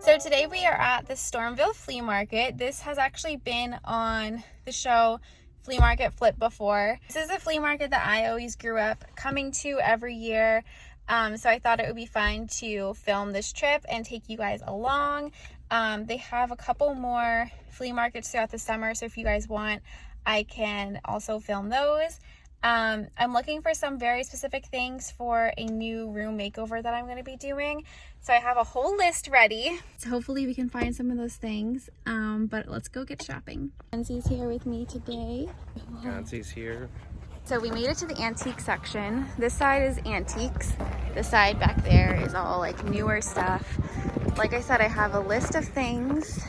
So today we are at the Stormville Flea Market. This has actually been on the show Flea Market Flip before. This is a flea market that I always grew up coming to every year. So I thought it would be fun to film this trip and take you guys along. They have a couple more flea markets throughout the summer, so if you guys want, I can also film those. I'm looking for some very specific things for a new room makeover that I'm going to be doing. So I have a whole list ready. So hopefully we can find some of those things. But let's go get shopping. Nancy's here with me today. Nancy's here. So we made it to the antique section. This side is antiques. The side back there is all like newer stuff. Like I said, I have a list of things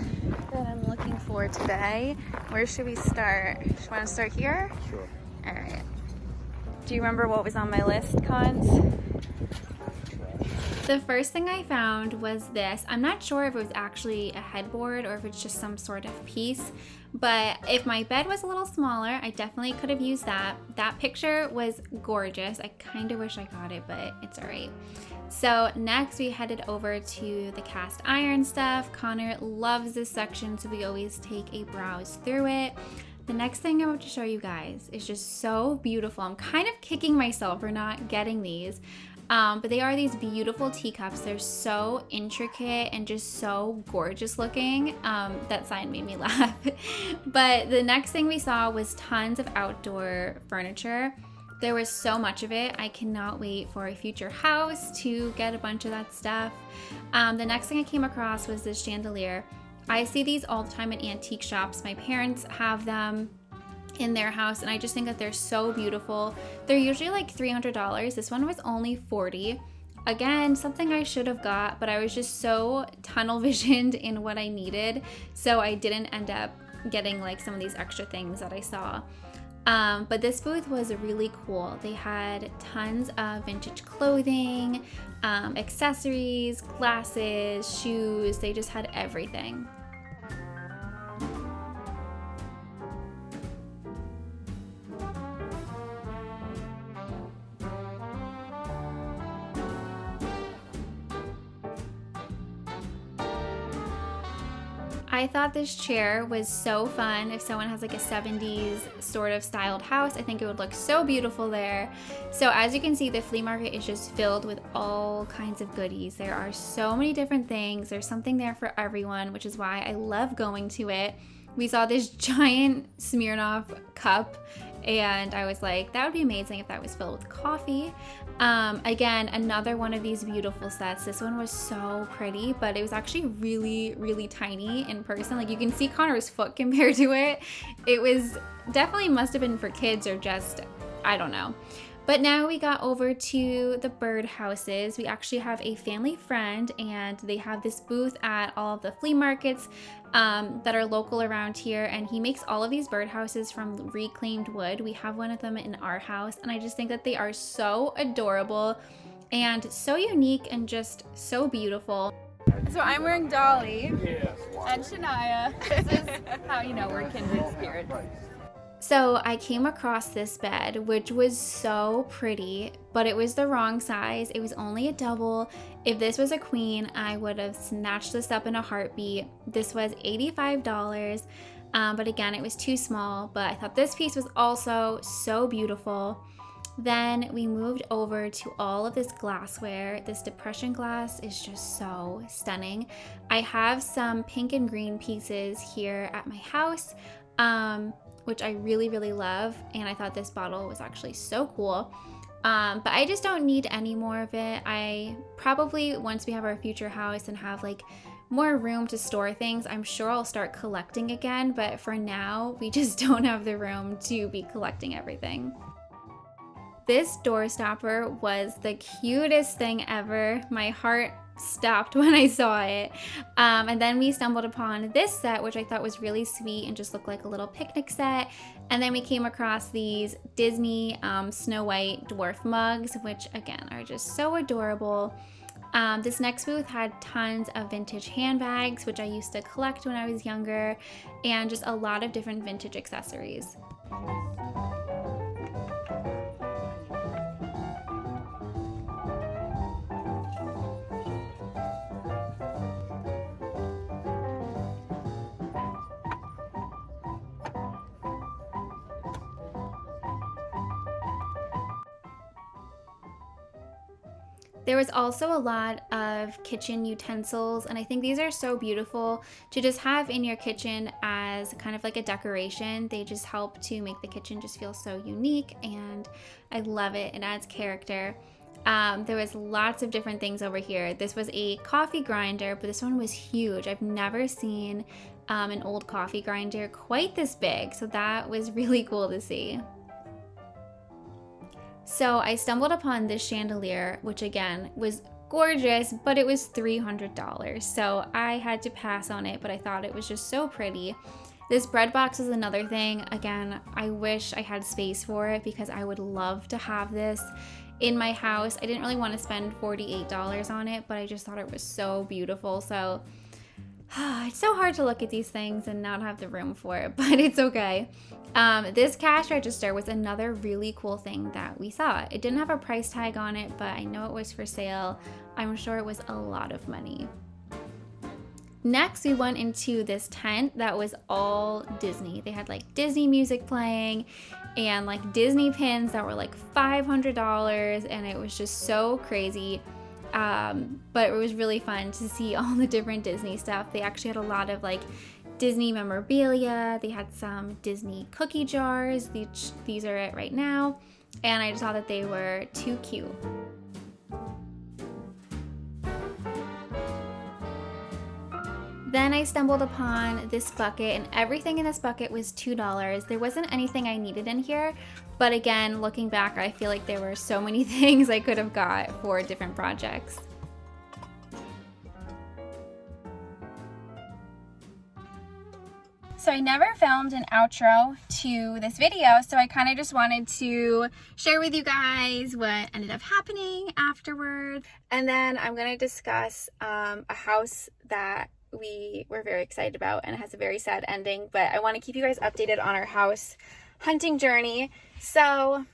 that I'm looking for today. Where should we start? Do you want to start here? Sure. All right. Do you remember what was on my list, Cons? The first thing I found was this. I'm not sure if it was actually a headboard or if it's just some sort of piece, but if my bed was a little smaller, I definitely could have used that. That picture was gorgeous. I kind of wish I got it, but it's all right. So next we headed over to the cast iron stuff. Connor loves this section, so we always take a browse through it. The next thing I want to show you guys is just so beautiful. I'm kind of kicking myself for not getting these, but they are these beautiful teacups. They're so intricate and just so gorgeous looking. That sign made me laugh. But the next thing we saw was tons of outdoor furniture. There was so much of it. I cannot wait for a future house to get a bunch of that stuff. The next thing I came across was this chandelier. I see these all the time at antique shops. My parents have them in their house, and I just think that they're so beautiful. They're usually like $300. This one was only $40. Again, something I should have got, but I was just so tunnel visioned in what I needed, so I didn't end up getting like some of these extra things that I saw. But this booth was really cool. They had tons of vintage clothing, accessories, glasses, shoes. They just had everything. I thought this chair was so fun. If someone has like a 70s sort of styled house, I think it would look so beautiful there. So as you can see, the flea market is just filled with all kinds of goodies. There are so many different things. There's something there for everyone, which is why I love going to it. We saw this giant Smirnoff cup, and I was like, that would be amazing if that was filled with coffee. Again, another one of these beautiful sets. This one was so pretty, but it was actually really, really tiny in person. Like you can see Connor's foot compared to it. It was definitely must have been for kids or just, I don't know. But now we got over to the bird houses. We actually have a family friend, and they have this booth at all of the flea markets that are local around here, and he makes all of these bird houses from reclaimed wood. We have one of them in our house, and I just think that they are so adorable and so unique and just so beautiful. So I'm wearing Dolly and Shania. This is how you know we're kindred spirits. So I came across this bed, which was so pretty, but it was the wrong size. It was only a double. If this was a queen, I would have snatched this up in a heartbeat. This was $85, but again, it was too small, but I thought this piece was also so beautiful. Then we moved over to all of this glassware. This depression glass is just so stunning. I have some pink and green pieces here at my house, which I really, really love. And I thought this bottle was actually so cool. But I just don't need any more of it. I probably, once we have our future house and have like more room to store things, I'm sure I'll start collecting again. But for now, we just don't have the room to be collecting everything. This door stopper was the cutest thing ever. My heart stopped when I saw it. And then we stumbled upon this set, which I thought was really sweet and just looked like a little picnic set. And then we came across these Disney Snow White dwarf mugs, which again are just so adorable. This next booth had tons of vintage handbags, which I used to collect when I was younger, and just a lot of different vintage accessories. There was also a lot of kitchen utensils, and I think these are so beautiful to just have in your kitchen as kind of like a decoration. They just help to make the kitchen just feel so unique, and I love it. It adds character. There was lots of different things over here. This was a coffee grinder, but this one was huge. I've never seen an old coffee grinder quite this big, so that was really cool to see. So I stumbled upon this chandelier, which again was gorgeous, but it was $300. So I had to pass on it, but I thought it was just so pretty. This bread box is another thing. Again, I wish I had space for it because I would love to have this in my house. I didn't really want to spend $48 on it, but I just thought it was so beautiful. So it's so hard to look at these things and not have the room for it, but it's okay. This cash register was another really cool thing that we saw. It didn't have a price tag on it, but I know it was for sale. I'm sure it was a lot of money. Next, we went into this tent that was all Disney. They had like Disney music playing and like Disney pins that were like $500, and it was just so crazy. But it was really fun to see all the different Disney stuff. They actually had a lot of like Disney memorabilia. They had some Disney cookie jars. These are it right now. And I just thought that they were too cute. Then I stumbled upon this bucket, and everything in this bucket was $2. There wasn't anything I needed in here, but again, looking back, I feel like there were so many things I could have got for different projects. So I never filmed an outro to this video, so I kind of just wanted to share with you guys what ended up happening afterwards. And then I'm going to discuss a house that we were very excited about, and it has a very sad ending, but I want to keep you guys updated on our house hunting journey. So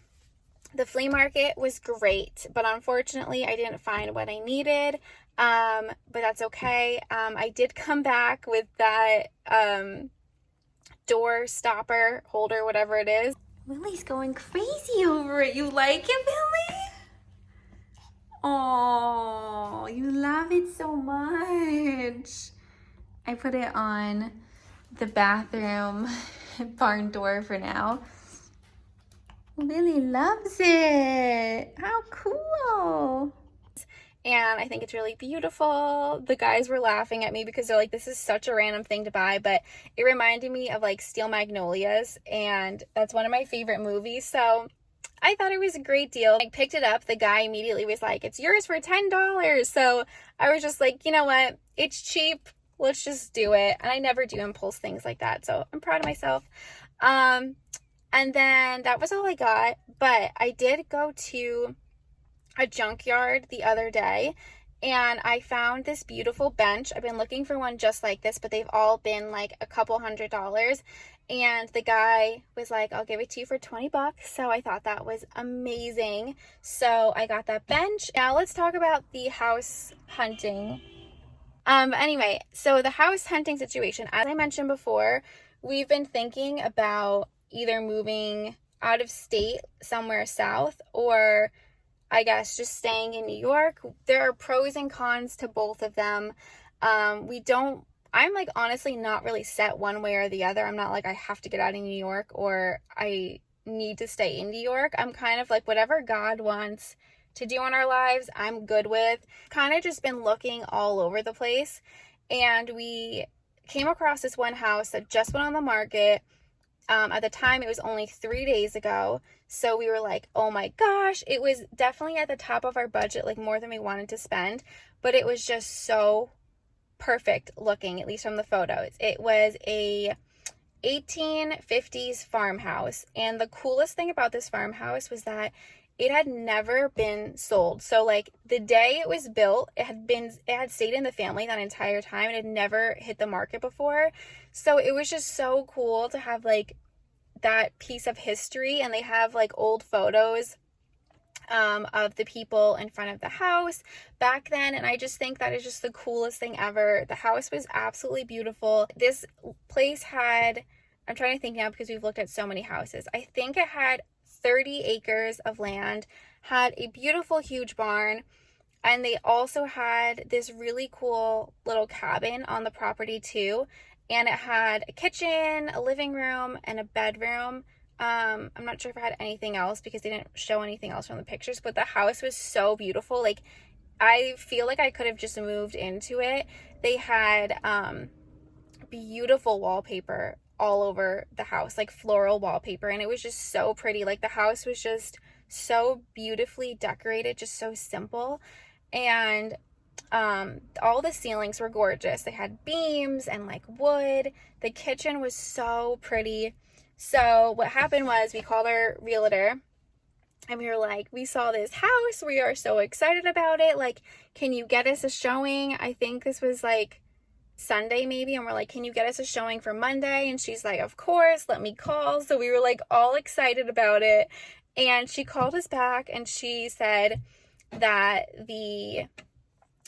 the flea market was great, but unfortunately I didn't find what I needed, but that's okay. I did come back with that door stopper holder, whatever it is. Lily's going crazy over it. You like it, Lily? Oh, you love it so much. I put it on the bathroom barn door for now. Lily loves it. How cool. And I think it's really beautiful. The guys were laughing at me because they're like, this is such a random thing to buy, but it reminded me of like Steel Magnolias, and that's one of my favorite movies. So I thought it was a great deal. I picked it up. The guy immediately was like, it's yours for $10. So I was just like, you know what? It's cheap. Let's just do it. And I never do impulse things like that, so I'm proud of myself. And then that was all I got, but I did go to a junkyard the other day, and I found this beautiful bench. I've been looking for one just like this, but they've all been like a couple $100s, and the guy was like, I'll give it to you for 20 bucks. So I thought that was amazing. So I got that bench. Now let's talk about the house hunting. Anyway, so the house hunting situation, as I mentioned before, we've been thinking about either moving out of state somewhere south, or I guess just staying in New York. There are pros and cons to both of them. I'm like honestly not really set one way or the other. I'm not like I have to get out of New York or I need to stay in New York. I'm kind of like whatever God wants to do in our lives, I'm good with. Kind of just been looking all over the place, and we came across this one house that just went on the market. At the time, it was only 3 days ago, so we were like, oh my gosh. It was definitely at the top of our budget, like more than we wanted to spend, but it was just so perfect looking, at least from the photos. It was a 1850s farmhouse, and the coolest thing about this farmhouse was that it had never been sold. So like the day it was built, it had stayed in the family that entire time. It had never hit the market before. So it was just so cool to have like that piece of history, and they have like old photos of the people in front of the house back then, and I just think that is just the coolest thing ever. The house was absolutely beautiful. This place had, I'm trying to think now because we've looked at so many houses, I think it had 30 acres of land, had a beautiful huge barn, and they also had this really cool little cabin on the property too, and it had a kitchen, a living room, and a bedroom. I'm not sure if it had anything else because they didn't show anything else from the pictures, but the house was so beautiful. Like, I feel like I could have just moved into it. They had beautiful wallpaper all over the house, like floral wallpaper, and it was just so pretty. Like, the house was just so beautifully decorated, just so simple. And all the ceilings were gorgeous. They had beams and like wood. The kitchen was so pretty. So what happened was we called our realtor and we were like, we saw this house. We are so excited about it. Like, can you get us a showing? I think this was like Sunday maybe. And we're like, can you get us a showing for Monday? And she's like, of course, let me call. So we were like all excited about it. And she called us back and she said that the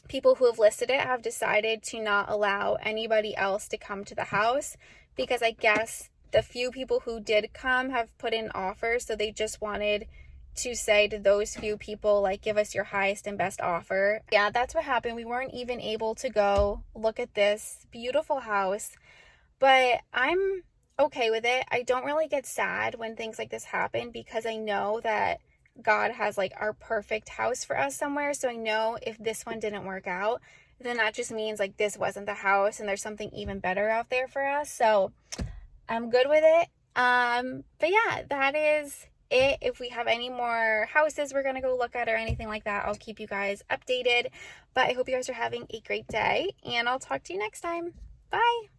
people who have listed it have decided to not allow anybody else to come to the house because I guess the few people who did come have put in offers, so they just wanted to say to those few people, like, give us your highest and best offer. Yeah, that's what happened. We weren't even able to go look at this beautiful house, but I'm okay with it. I don't really get sad when things like this happen because I know that God has like our perfect house for us somewhere. So I know if this one didn't work out, then that just means like this wasn't the house and there's something even better out there for us. So I'm good with it. But yeah, that is it. If we have any more houses we're gonna go look at or anything like that, I'll keep you guys updated. But I hope you guys are having a great day and I'll talk to you next time. Bye.